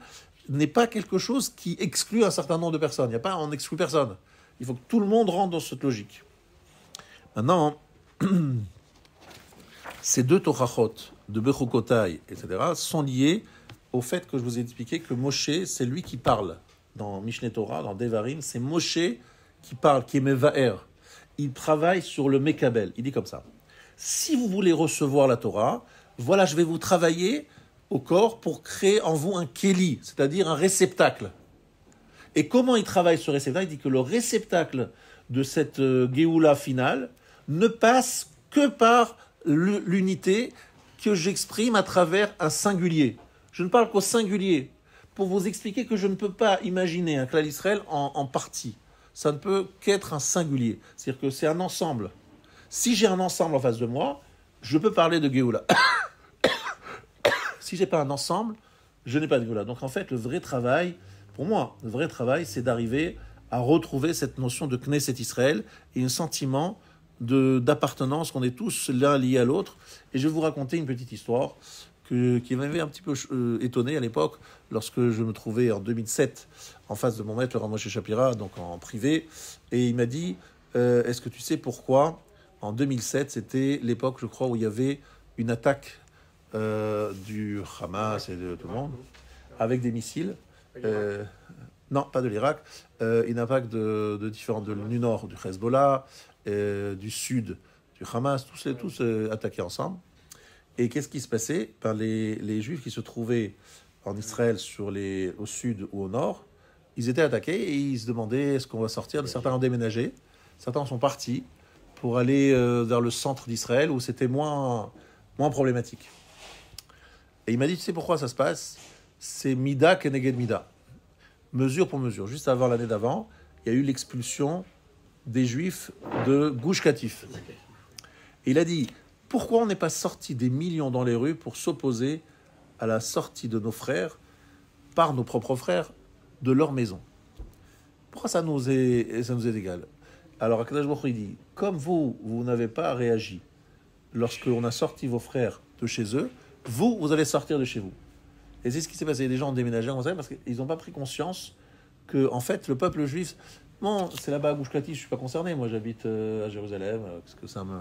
n'est pas quelque chose qui exclut un certain nombre de personnes. Il y a pas, on n'exclut personne. Il faut que tout le monde rentre dans cette logique. Maintenant, ces deux Torachot, de Bechukotai, etc., sont liés au fait que je vous ai expliqué que Moshe, c'est lui qui parle. Dans Mishneh Torah, dans Devarim, c'est Moshe qui parle, qui est Mevaer. Il travaille sur le Mekabel. Il dit comme ça. Si vous voulez recevoir la Torah, voilà, je vais vous travailler au corps pour créer en vous un Keli, c'est-à-dire un réceptacle. Et comment il travaille ce réceptacle? Il dit que le réceptacle de cette Géoula finale ne passe que par l'unité que j'exprime à travers un singulier. Je ne parle qu'au singulier, pour vous expliquer que je ne peux pas imaginer un Klal Israël en partie. Ça ne peut qu'être un singulier. C'est-à-dire que c'est un ensemble. Si j'ai un ensemble en face de moi, je peux parler de Géoula. Si je n'ai pas un ensemble, je n'ai pas de Géoula. Donc en fait, le vrai travail, pour moi, le vrai travail, c'est d'arriver à retrouver cette notion de Knesset Israël et un sentiment d'appartenance, qu'on est tous l'un liés à l'autre. Et je vais vous raconter une petite histoire qui m'avait un petit peu étonné à l'époque, lorsque je me trouvais en 2007 en face de mon maître, le Rav Moshe Shapira, donc en privé, et il m'a dit, est-ce que tu sais pourquoi, en 2007, c'était l'époque, je crois, où il y avait une attaque du Hamas et de tout le monde, avec des missiles, non, pas de l'Irak, une attaque de différents, du nord, du Hezbollah, du sud, du Hamas, tous attaqués ensemble. Et qu'est-ce qui se passait? Les Juifs qui se trouvaient en Israël au sud ou au nord, ils étaient attaqués et ils se demandaient est-ce qu'on va sortir. Certains ont déménagé, certains sont partis pour aller vers le centre d'Israël où c'était moins problématique. Et il m'a dit, tu sais pourquoi ça se passe? C'est Mida keneged Mida. Mesure pour mesure. Juste avant l'année d'avant, il y a eu l'expulsion des Juifs de Gush Katif. Et il a dit, pourquoi on n'est pas sorti des millions dans les rues pour s'opposer à la sortie de nos frères, par nos propres frères, de leur maison? Pourquoi ça nous est égal? Alors Akadosh Baruch Hu dit, comme vous n'avez pas réagi lorsqu'on a sorti vos frères de chez eux, vous allez sortir de chez vous. Et c'est ce qui s'est passé. Les gens ont déménagé en Israël parce qu'ils n'ont pas pris conscience que, en fait, le peuple juif, bon, c'est là-bas à Gush Katif, je ne suis pas concerné. Moi, j'habite à Jérusalem. Qu'est-ce que ça me...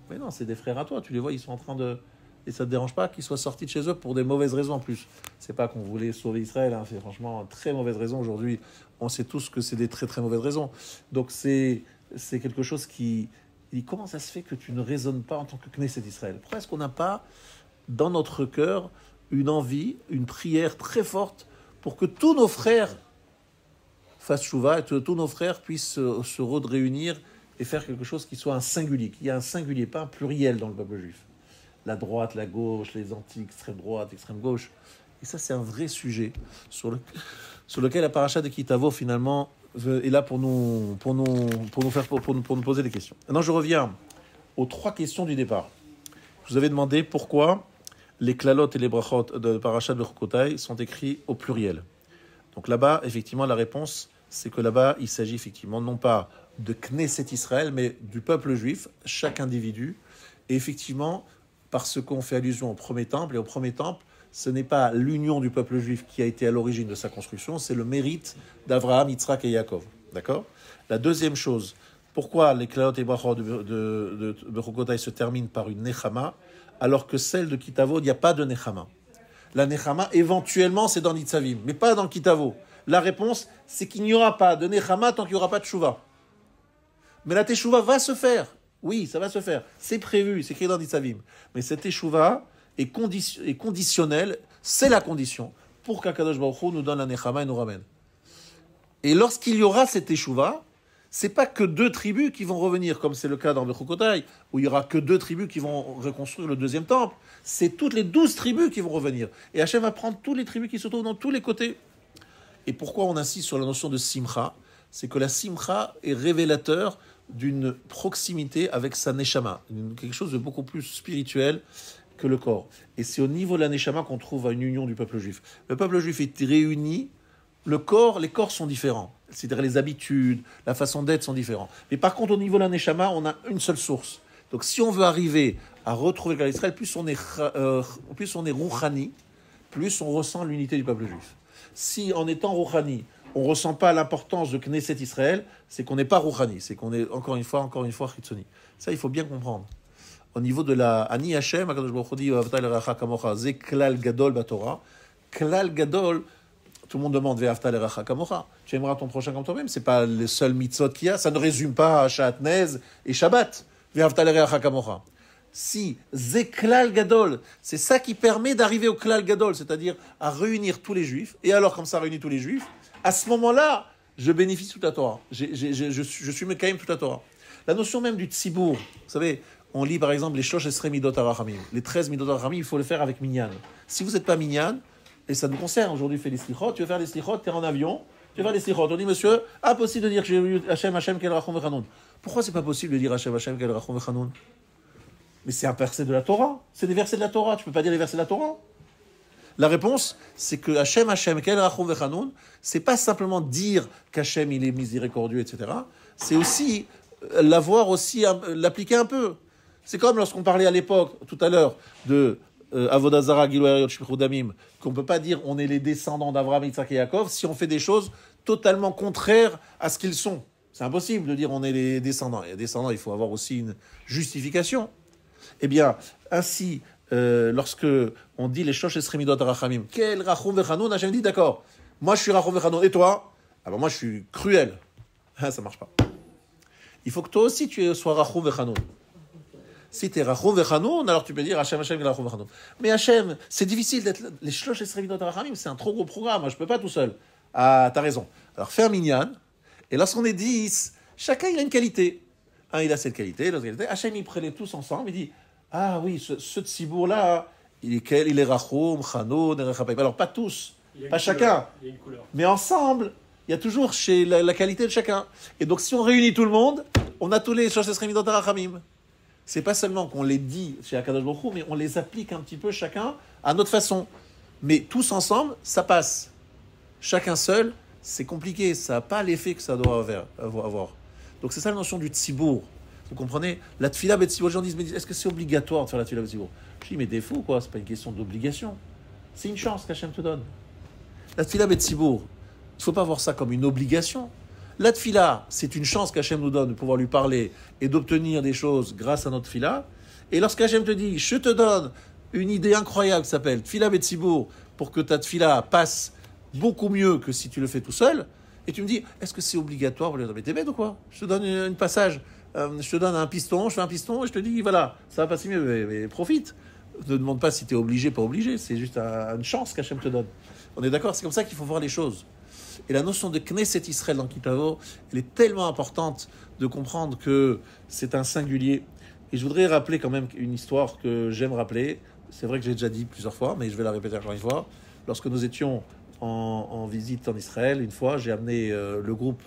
Mais non, c'est des frères à toi. Tu les vois, ils sont en train de... Et ça ne te dérange pas qu'ils soient sortis de chez eux pour des mauvaises raisons en plus. C'est pas qu'on voulait sauver Israël. Hein. C'est franchement une très mauvaise raison. Aujourd'hui, on sait tous que c'est des très très mauvaises raisons. Donc c'est quelque chose qui... Il dit, comment ça se fait que tu ne raisonnes pas en tant que Knesset d'Israël? Pourquoi est-ce qu'on n'a pas dans notre cœur une envie, une prière très forte pour que tous nos frères fassent chouva et que tous nos frères puissent se réunir et faire quelque chose qui soit un singulier, qu'il y ait un singulier, pas un pluriel dans le peuple juif. La droite, la gauche, les anti-extrême droite, extrême gauche. Et ça, c'est un vrai sujet sur lequel la paracha de Kitavo, finalement, est là pour nous poser des questions. Maintenant, je reviens aux 3 questions du départ. Je vous avais demandé pourquoi les klalot et les brachot de paracha de Bechukotai sont écrits au pluriel. Donc là-bas, effectivement, la réponse, c'est que là-bas, il s'agit effectivement non pas de Knesset Israël, mais du peuple juif, chaque individu. Et effectivement, parce qu'on fait allusion au premier temple, et au premier temple, ce n'est pas l'union du peuple juif qui a été à l'origine de sa construction, c'est le mérite d'Abraham, Yitzhak et Yaakov. D'accord? La deuxième chose, pourquoi les klalot et brachot de Bechukotai se terminent par une nechama? alors que celle de Kitavo, il n'y a pas de Nechama. La Nechama, éventuellement, c'est dans Nitzavim, mais pas dans Kitavo. La réponse, c'est qu'il n'y aura pas de Nechama tant qu'il n'y aura pas de Teshuvah. Mais la Teshuvah va se faire. Oui, ça va se faire. C'est prévu, c'est écrit dans Nitzavim. Mais cette Teshuvah est conditionnelle, c'est la condition pour qu'Akadosh Baruch Hu nous donne la Nechama et nous ramène. Et lorsqu'il y aura cette Teshuvah, c'est pas que 2 tribus qui vont revenir, comme c'est le cas dans Bechukotai, où il y aura que 2 tribus qui vont reconstruire le 2e temple. C'est toutes les 12 tribus qui vont revenir. Et Hachem va prendre toutes les tribus qui se trouvent dans tous les côtés. Et pourquoi on insiste sur la notion de Simcha? C'est que la Simcha est révélateur d'une proximité avec sa Neshama, quelque chose de beaucoup plus spirituel que le corps. Et c'est au niveau de la Neshama qu'on trouve une union du peuple juif. Le peuple juif est réuni, les corps sont différents. C'est-à-dire les habitudes, la façon d'être sont différents. Mais par contre, au niveau de la Neshama, on a une seule source. Donc si on veut arriver à retrouver le Klal Israël, plus on est rouchani, plus on ressent l'unité du peuple juif. Si en étant rouchani, on ne ressent pas l'importance de Knesset Israël, c'est qu'on n'est pas rouchani, c'est qu'on est encore une fois chitzoni. Ça, il faut bien comprendre. Au niveau de la Ani Hashem, Akadosh Baruch Hu dit V'ahavta l'erecha kamocha, ze klal gadol batorah. Klal gadol, tout le monde demande V'ahavta l'erecha kamocha. Tu aimeras ton prochain comme toi-même. C'est pas les seuls mitzvot qu'il y a. Ça ne résume pas à Shatnez et Shabbat. V'ahavta l'erecha kamocha. Si ze klal gadol, c'est ça qui permet d'arriver au klal gadol, c'est-à-dire à réunir tous les juifs. Et alors, comme ça réunit tous les juifs, à ce moment-là, je bénéficie toute la Torah. Je suis Mekayem toute la Torah. La notion même du tzibour, vous savez, on lit par exemple les Shosh Esrei Midot HaRachamim. Les 13 Midot HaRachamim, il faut le faire avec Minyan. Si vous n'êtes pas Minyan, et ça nous concerne, aujourd'hui, tu fais les slichot, tu veux faire les slichot, tu es en avion, tu veux faire les slichot. On dit, monsieur, impossible de dire que j'ai eu Hashem, Kel Rachum Vechanoun. Pourquoi c'est pas possible de dire Hashem, Kel Rachum Vechanoun? Mais c'est un verset de la Torah. C'est des versets de la Torah. Tu peux pas dire les versets de la Torah. La réponse, c'est que Hashem, Kel Rachum Vechanoun, c'est pas simplement dire qu'Hashem, il est miséricordieux, etc. C'est aussi l'appliquer un peu. C'est comme lorsqu'on parlait à l'époque, tout à l'heure, de Avodah Zara, Gilui Arayot, Shfichut Damim, qu'on ne peut pas dire on est les descendants d'Abraham, Yitzhak et Yaakov si on fait des choses totalement contraires à ce qu'ils sont. C'est impossible de dire on est les descendants. Et les descendants, il faut avoir aussi une justification. Eh bien, ainsi, lorsque on dit les Shosh Esrei Midot HaRachamim, Kel Rachum Vechanoun, Hashem dit d'accord, moi je suis Rachum Vechanoun, et toi? Ah ben moi je suis cruel. Ça ne marche pas. Il faut que toi aussi tu sois Rachum Vechanoun. Si tu es Rachum Vechanoun, alors tu peux dire Hashem, Kel Rachum Vechanoun. Mais Hashem, c'est difficile d'être les Shosh Esrei Midot HaRachamim, c'est un trop gros programme, moi je ne peux pas tout seul. Ah, t'as raison. Alors fais un minyan, et lorsqu'on est 10, chacun il a une qualité. Un il a cette qualité, l'autre qualité. Hashem il prélève tous ensemble, il dit ah oui, ce tzibour-là, il est Rachum, Chanoun, Erechapayim. Alors pas tous, pas chacun, mais ensemble, il y a toujours chez la qualité de chacun. Et donc si on réunit tout le monde, on a tous les Shosh Esrei Midot HaRachamim. C'est pas seulement qu'on les dit chez Akadosh Baruch Hu, mais on les applique un petit peu chacun à notre façon. Mais tous ensemble, ça passe. Chacun seul, c'est compliqué, ça n'a pas l'effet que ça doit avoir. Donc c'est ça la notion du tzibour. Vous comprenez? La tfila betzibour, les gens disent, mais est-ce que c'est obligatoire de faire la tfila betzibour? Je dis, mais des fous, quoi, c'est pas une question d'obligation. C'est une chance qu'Hachem te donne. La tfila betzibour, il ne faut pas voir ça comme une obligation. La tfila, c'est une chance qu'Hachem nous donne de pouvoir lui parler et d'obtenir des choses grâce à notre tfila. Et lorsqu'Hachem te dit, je te donne une idée incroyable qui s'appelle tfila betzibour pour que ta tfila passe beaucoup mieux que si tu le fais tout seul, et tu me dis, est-ce que c'est obligatoire? Mais t'es bête ou quoi? Je te donne un passage, je te donne un piston, je fais un piston, et je te dis, voilà, ça va passer mieux, mais profite. Ne demande pas si tu es obligé, pas obligé, c'est juste une chance qu'Hachem te donne. On est d'accord? C'est comme ça qu'il faut voir les choses. Et la notion de Knesset Israël dans Kitavo, elle est tellement importante de comprendre que c'est un singulier. Et je voudrais rappeler quand même une histoire que j'aime rappeler. C'est vrai que j'ai déjà dit plusieurs fois, mais je vais la répéter encore une fois. Lorsque nous étions en visite en Israël, une fois, j'ai amené le groupe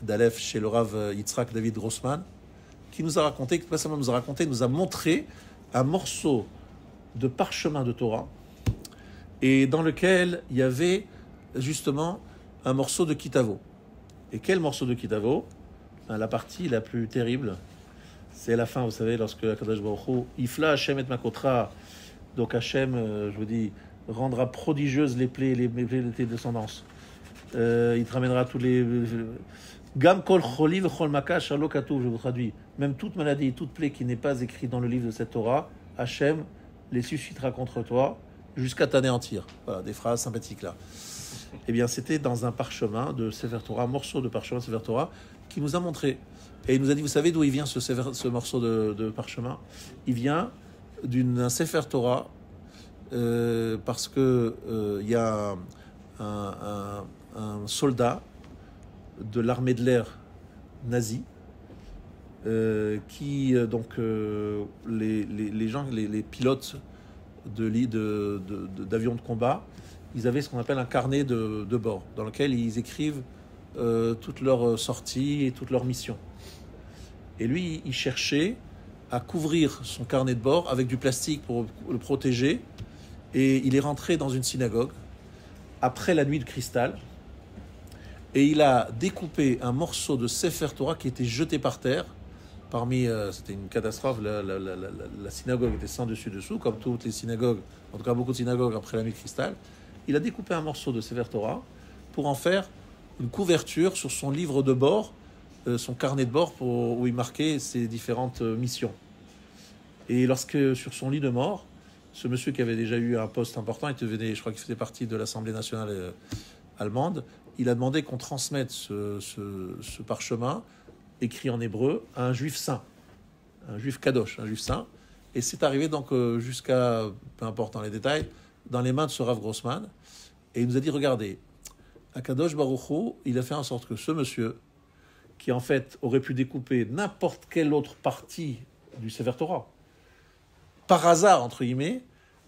d'Aleph chez le Rav Yitzhak David Grossman, qui nous a raconté, pas seulement nous a raconté, nous a montré un morceau de parchemin de Torah, et dans lequel il y avait justement un morceau de Kitavo. Et quel morceau de Kitavo? La partie la plus terrible, c'est à la fin, vous savez, lorsque Akadosh Baruch Hu, Ifla Hashem et Makotra, donc Hashem, je vous dis, rendra prodigieuses les plaies de tes descendances. Il te ramènera tous les... Gam kol choli v'chol maka shalo katuv, je vous traduis. Même toute maladie, toute plaie qui n'est pas écrite dans le livre de cette Torah, Hashem les suscitera contre toi jusqu'à t'anéantir. Voilà, des phrases sympathiques là. Eh bien, c'était dans un parchemin de Sefer Torah, un morceau de parchemin de Sefer Torah, qui nous a montré. Et il nous a dit, vous savez d'où il vient ce morceau de parchemin? Il vient d'un Sefer Torah, parce que il y a un soldat de l'armée de l'air nazie, qui, les pilotes d'avions de combat, ils avaient ce qu'on appelle un carnet de bord, dans lequel ils écrivent toutes leurs sorties et toutes leurs missions. Et lui, il cherchait à couvrir son carnet de bord avec du plastique pour le protéger. Et il est rentré dans une synagogue après la nuit de cristal. Et il a découpé un morceau de Sefer Torah qui était jeté par terre. C'était une catastrophe, la synagogue était sans dessus-dessous, comme toutes les synagogues, en tout cas beaucoup de synagogues après la nuit de cristal. Il a découpé un morceau de Sefer Torah pour en faire une couverture sur son livre de bord, son carnet de bord où il marquait ses différentes missions. Et lorsque, sur son lit de mort, ce monsieur qui avait déjà eu un poste important, je crois qu'il faisait partie de l'Assemblée nationale allemande, il a demandé qu'on transmette ce parchemin écrit en hébreu à un juif saint, un juif kadosh, un juif saint. Et c'est arrivé donc jusqu'à, peu importe dans les détails, dans les mains de ce Rav Grossman. Et il nous a dit, regardez, Akadosh Baruch Hu, il a fait en sorte que ce monsieur, qui en fait aurait pu découper n'importe quelle autre partie du Sefer Torah, par hasard, entre guillemets,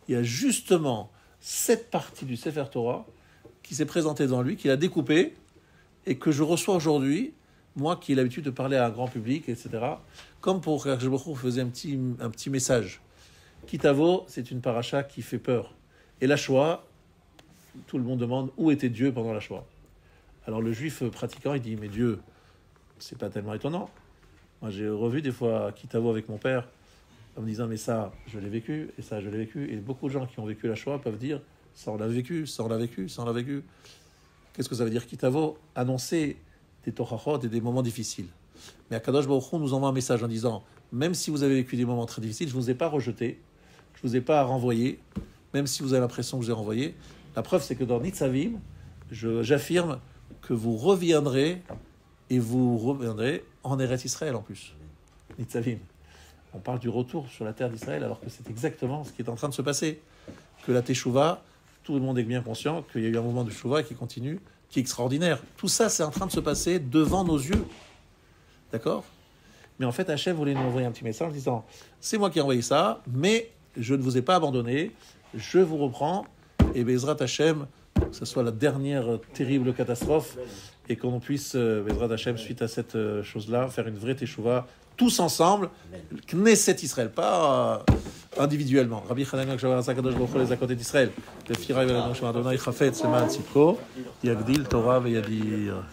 il y a justement cette partie du Sefer Torah qui s'est présentée devant lui, qu'il a découpée, et que je reçois aujourd'hui, moi qui ai l'habitude de parler à un grand public, etc., comme pour Akadosh Baruch Hu faisait un petit message. Kitavo, c'est une paracha qui fait peur. Et la Shoah, tout le monde demande où était Dieu pendant la Shoah. Alors le juif pratiquant, il dit, mais Dieu, c'est pas tellement étonnant. Moi j'ai revu des fois Kitavo avec mon père, en me disant, mais ça, je l'ai vécu, et ça, je l'ai vécu. Et beaucoup de gens qui ont vécu la Shoah peuvent dire, ça, on l'a vécu, ça, on l'a vécu, ça, on l'a vécu. Qu'est-ce que ça veut dire? Kitavo, annoncer des torachot et des moments difficiles. Mais Akadosh Baruch Hu nous envoie un message en disant, même si vous avez vécu des moments très difficiles, je ne vous ai pas rejeté, je ne vous ai pas renvoyé, même si vous avez l'impression que je vous ai renvoyé. La preuve, c'est que dans Nitzavim, j'affirme que vous reviendrez, et vous reviendrez en Eretz Israël en plus. Nitzavim. On parle du retour sur la terre d'Israël, alors que c'est exactement ce qui est en train de se passer. Que la Teshuvah, tout le monde est bien conscient qu'il y a eu un mouvement de Teshuvah qui continue, qui est extraordinaire. Tout ça, c'est en train de se passer devant nos yeux. D'accord? Mais en fait, Hachem voulait nous envoyer un petit message en disant, c'est moi qui ai envoyé ça, mais je ne vous ai pas abandonné, je vous reprends, et Bezrat Hachem, que ce soit la dernière terrible catastrophe, et qu'on puisse, Bezrat Hachem, suite à cette chose-là, faire une vraie Teshuvah, tous ensemble, Knesset Israël, pas individuellement. Rabbi Chananya Kshavar Sakadosh Baruch Hu les à côté d'Israël. Le Firai Velano Shema Adonai Chafetz Leman Tzidko, Yagdil Torah Veyadir.